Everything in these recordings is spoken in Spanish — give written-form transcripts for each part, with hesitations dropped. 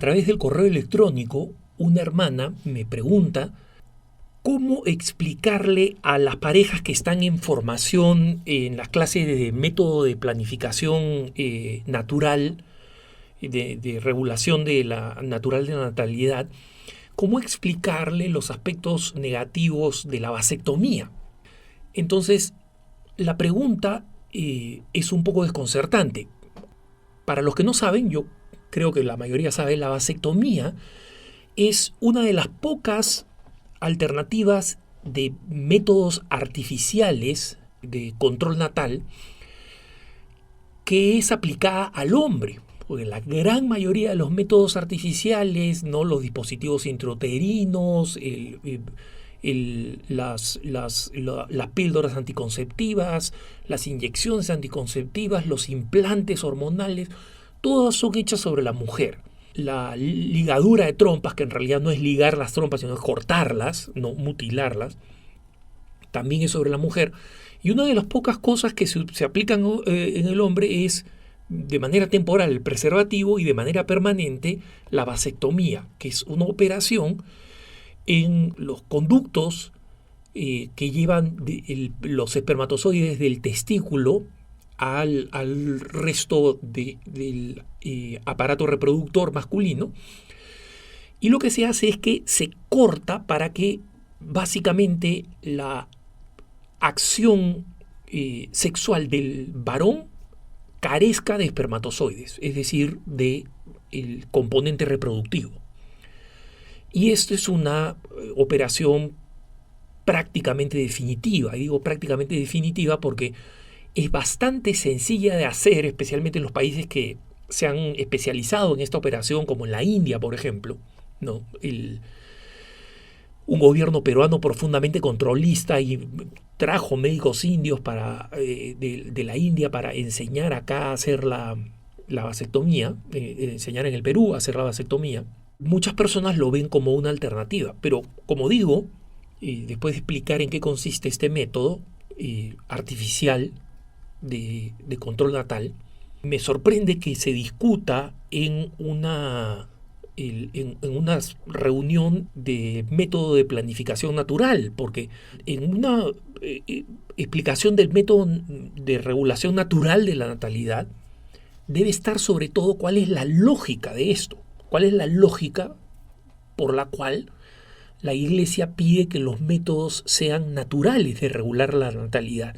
través del correo electrónico, una hermana me pregunta cómo explicarle a las parejas que están en formación en las clases de método de planificación natural, de regulación de la natural de la natalidad, cómo explicarle los aspectos negativos de la vasectomía. Entonces, la pregunta es un poco desconcertante. Para los que no saben, yo creo que la mayoría sabe, la vasectomía es una de las pocas alternativas de métodos artificiales de control natal que es aplicada al hombre. Porque la gran mayoría de los métodos artificiales, ¿no? Los dispositivos intrauterinos, las píldoras anticonceptivas, las inyecciones anticonceptivas, los implantes hormonales, todas son hechas sobre la mujer. La ligadura de trompas, que en realidad no es ligar las trompas, sino es cortarlas, no mutilarlas, también es sobre la mujer. Y una de las pocas cosas que se aplican en el hombre es, de manera temporal, el preservativo, y de manera permanente la vasectomía, que es una operación en los conductos que llevan los espermatozoides del testículo al resto del aparato reproductor masculino. Y lo que se hace es que se corta para que básicamente la acción sexual del varón carezca de espermatozoides, es decir, del componente reproductivo. Y esto es una operación prácticamente definitiva. Y digo prácticamente definitiva porque es bastante sencilla de hacer, especialmente en los países que se han especializado en esta operación, como en la India, por ejemplo, ¿no? Un gobierno peruano profundamente controlista y trajo médicos indios de la India para enseñar acá a hacer la vasectomía, enseñar en el Perú a hacer la vasectomía. Muchas personas lo ven como una alternativa, pero como digo, después de explicar en qué consiste este método artificial de control natal, me sorprende que se discuta en una reunión de método de planificación natural, porque en una explicación del método de regulación natural de la natalidad debe estar sobre todo cuál es la lógica de esto, cuál es la lógica por la cual la Iglesia pide que los métodos sean naturales de regular la natalidad.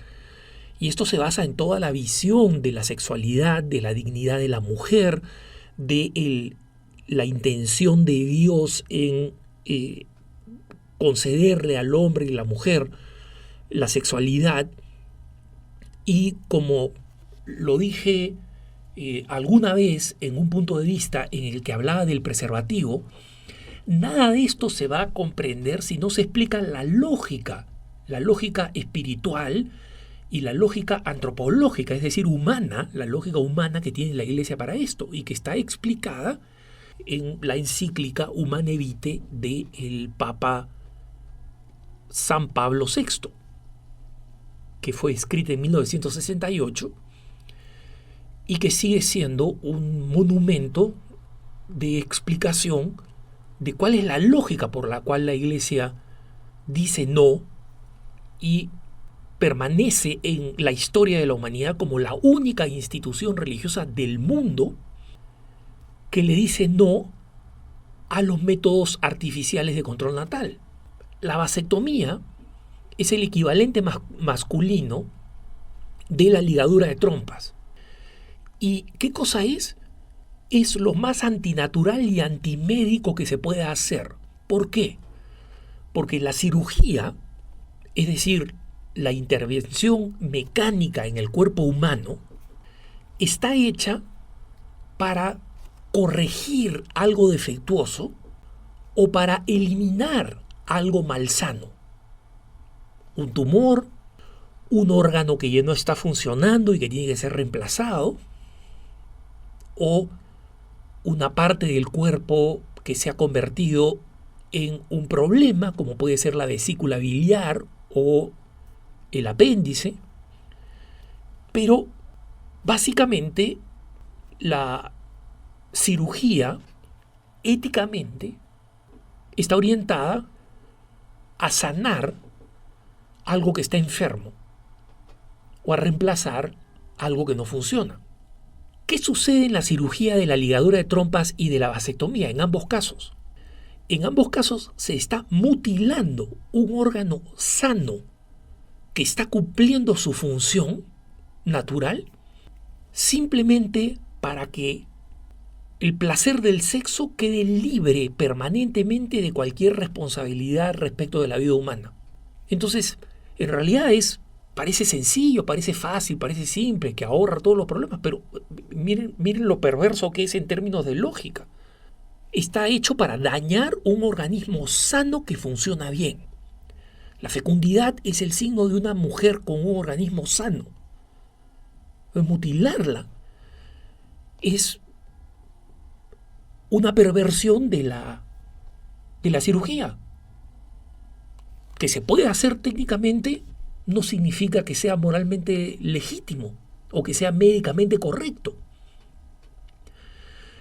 Y esto se basa en toda la visión de la sexualidad, de la dignidad de la mujer, de la intención de Dios en concederle al hombre y a la mujer la sexualidad. Y como lo dije alguna vez en un punto de vista en el que hablaba del preservativo, nada de esto se va a comprender si no se explica la lógica espiritual y la lógica antropológica, es decir, humana, la lógica humana que tiene la Iglesia para esto y que está explicada en la encíclica Humanae Vitae del Papa San Pablo VI, que fue escrita en 1968 y que sigue siendo un monumento de explicación de cuál es la lógica por la cual la Iglesia dice no y permanece en la historia de la humanidad como la única institución religiosa del mundo que le dice no a los métodos artificiales de control natal. La vasectomía es el equivalente masculino de la ligadura de trompas. ¿Y qué cosa es? Es lo más antinatural y antimédico que se puede hacer. ¿Por qué? Porque la cirugía, es decir, la intervención mecánica en el cuerpo humano, está hecha para corregir algo defectuoso o para eliminar algo malsano. Un tumor, un órgano que ya no está funcionando y que tiene que ser reemplazado, o una parte del cuerpo que se ha convertido en un problema, como puede ser la vesícula biliar o el apéndice. Pero básicamente la cirugía éticamente está orientada a sanar algo que está enfermo o a reemplazar algo que no funciona. ¿Qué sucede en la cirugía de la ligadura de trompas y de la vasectomía en ambos casos? En ambos casos se está mutilando un órgano sano que está cumpliendo su función natural simplemente para que el placer del sexo quede libre permanentemente de cualquier responsabilidad respecto de la vida humana. Entonces, en realidad parece sencillo, parece fácil, parece simple, que ahorra todos los problemas, pero miren lo perverso que es en términos de lógica. Está hecho para dañar un organismo sano que funciona bien. La fecundidad es el signo de una mujer con un organismo sano. Mutilarla es una perversión de la cirugía. Que se puede hacer técnicamente no significa que sea moralmente legítimo o que sea médicamente correcto.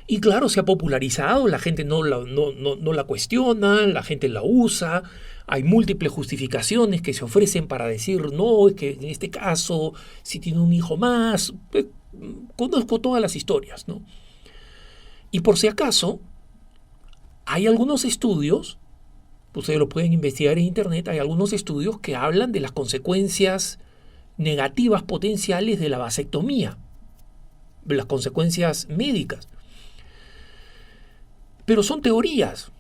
Y claro, se ha popularizado, la gente no la cuestiona, la gente la usa, hay múltiples justificaciones que se ofrecen para decir, no, es que en este caso, si tiene un hijo más, conozco todas las historias, ¿no? Y por si acaso, hay algunos estudios, ustedes lo pueden investigar en internet, hay algunos estudios que hablan de las consecuencias negativas potenciales de la vasectomía, de las consecuencias médicas. Pero son teorías.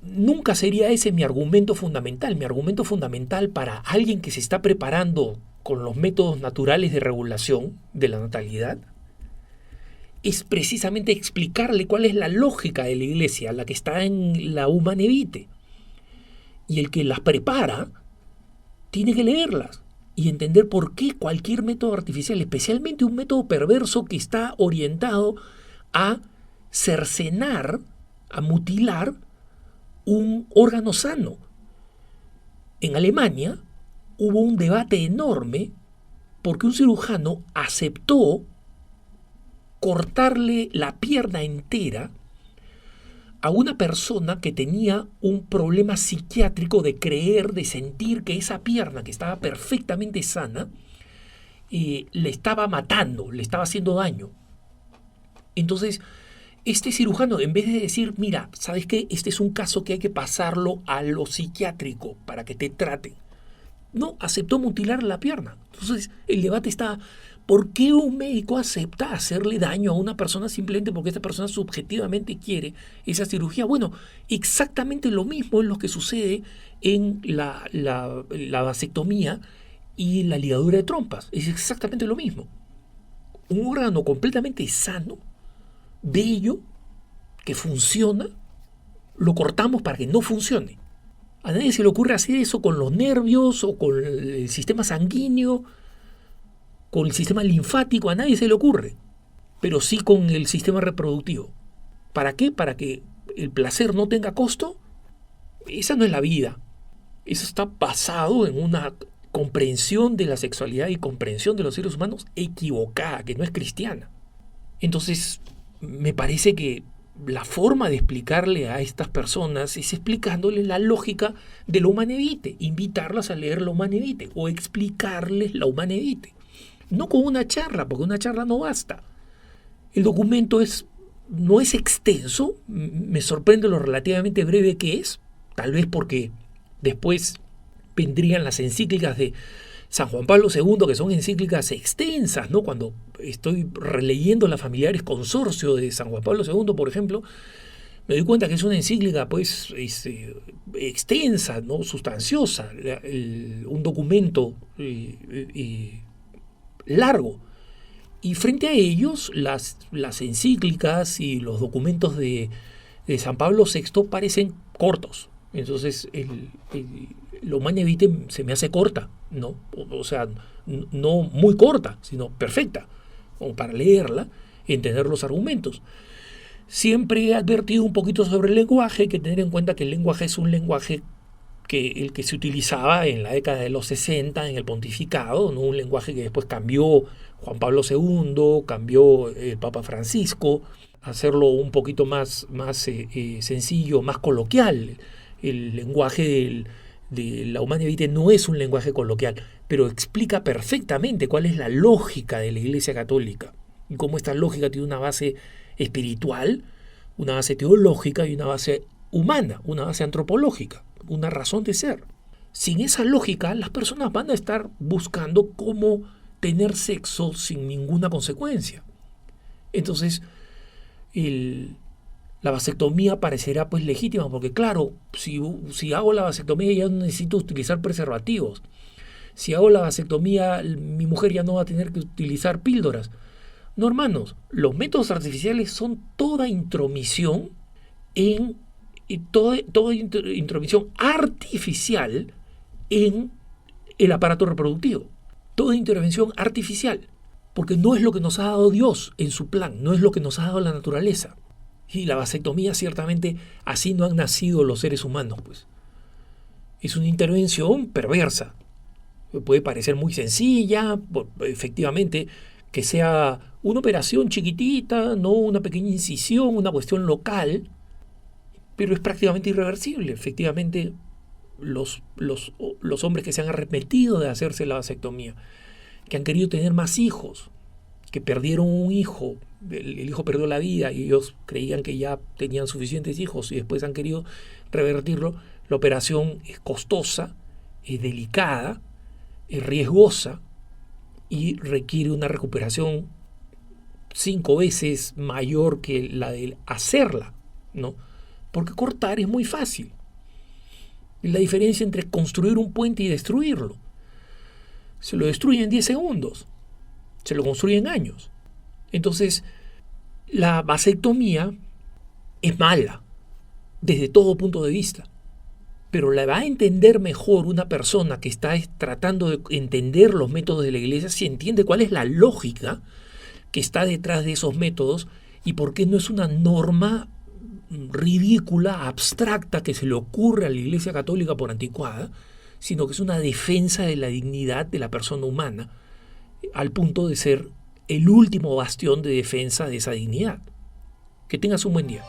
Nunca sería ese mi argumento fundamental. Mi argumento fundamental para alguien que se está preparando con los métodos naturales de regulación de la natalidad es precisamente explicarle cuál es la lógica de la Iglesia, la que está en la Humanae Vitae. Y el que las prepara tiene que leerlas y entender por qué cualquier método artificial, especialmente un método perverso que está orientado a cercenar, a mutilar un órgano sano. En Alemania hubo un debate enorme porque un cirujano aceptó cortarle la pierna entera a una persona que tenía un problema psiquiátrico de creer, de sentir que esa pierna que estaba perfectamente sana le estaba matando, le estaba haciendo daño. Entonces, este cirujano, en vez de decir, mira, ¿sabes qué? Este es un caso que hay que pasarlo a lo psiquiátrico para que te traten. No, aceptó mutilar la pierna. Entonces, el debate está, ¿por qué un médico acepta hacerle daño a una persona simplemente porque esta persona subjetivamente quiere esa cirugía? Bueno, exactamente lo mismo es lo que sucede en la vasectomía y la ligadura de trompas. Es exactamente lo mismo. Un órgano completamente sano, bello, que funciona, lo cortamos para que no funcione. A nadie se le ocurre hacer eso con los nervios o con el sistema sanguíneo, con el sistema linfático, a nadie se le ocurre, pero sí con el sistema reproductivo. ¿Para qué? Para que el placer no tenga costo. Esa no es la vida. Eso está basado en una comprensión de la sexualidad y comprensión de los seres humanos equivocada, que no es cristiana. Entonces, me parece que la forma de explicarle a estas personas es explicándoles la lógica de la Humanae Vitae, invitarlas a leer la Humanae Vitae o explicarles la Humanae Vitae. No con una charla, porque una charla no basta. El documento no es extenso, me sorprende lo relativamente breve que es, tal vez porque después vendrían las encíclicas de San Juan Pablo II, que son encíclicas extensas, ¿no? Cuando estoy releyendo las Familiares Consorcio de San Juan Pablo II, por ejemplo, me doy cuenta que es una encíclica pues extensa, ¿no? Sustanciosa, un documento largo. Y frente a ellos, las encíclicas y los documentos de San Pablo VI parecen cortos. Entonces, la Humanae Vitae se me hace corta, ¿no? O sea, no muy corta, sino perfecta, como para leerla, entender los argumentos. Siempre he advertido un poquito sobre el lenguaje, hay que tener en cuenta que el lenguaje es un lenguaje que el que se utilizaba en la década de los 60 en el pontificado, ¿no? Un lenguaje que después cambió Juan Pablo II, cambió el Papa Francisco, hacerlo un poquito más sencillo, más coloquial. El lenguaje de la Humanae Vitae no es un lenguaje coloquial, pero explica perfectamente cuál es la lógica de la Iglesia Católica y cómo esta lógica tiene una base espiritual, una base teológica y una base humana, una base antropológica, una razón de ser. Sin esa lógica, las personas van a estar buscando cómo tener sexo sin ninguna consecuencia. Entonces, la vasectomía parecerá pues legítima, porque claro, si hago la vasectomía ya no necesito utilizar preservativos. Si hago la vasectomía, mi mujer ya no va a tener que utilizar píldoras. No, hermanos, los métodos artificiales son toda intromisión toda intromisión artificial en el aparato reproductivo. Toda intervención artificial, porque no es lo que nos ha dado Dios en su plan, no es lo que nos ha dado la naturaleza. Y la vasectomía, ciertamente, así no han nacido los seres humanos, pues. Es una intervención perversa. Puede parecer muy sencilla, efectivamente, que sea una operación chiquitita, no una pequeña incisión, una cuestión local, pero es prácticamente irreversible. Efectivamente, los hombres que se han arrepentido de hacerse la vasectomía, que han querido tener más hijos, que perdieron un hijo, el hijo perdió la vida y ellos creían que ya tenían suficientes hijos y después han querido revertirlo, la operación es costosa, es delicada, es riesgosa y requiere una recuperación 5 veces mayor que la de hacerla, ¿no? Porque cortar es muy fácil. Es la diferencia entre construir un puente y destruirlo. Se lo destruye en 10 segundos. Se lo construye en años. Entonces, la vasectomía es mala desde todo punto de vista. Pero la va a entender mejor una persona que está tratando de entender los métodos de la Iglesia si entiende cuál es la lógica que está detrás de esos métodos y por qué no es una norma ridícula, abstracta, que se le ocurre a la Iglesia Católica por anticuada, sino que es una defensa de la dignidad de la persona humana, al punto de ser el último bastión de defensa de esa dignidad. Que tengas un buen día.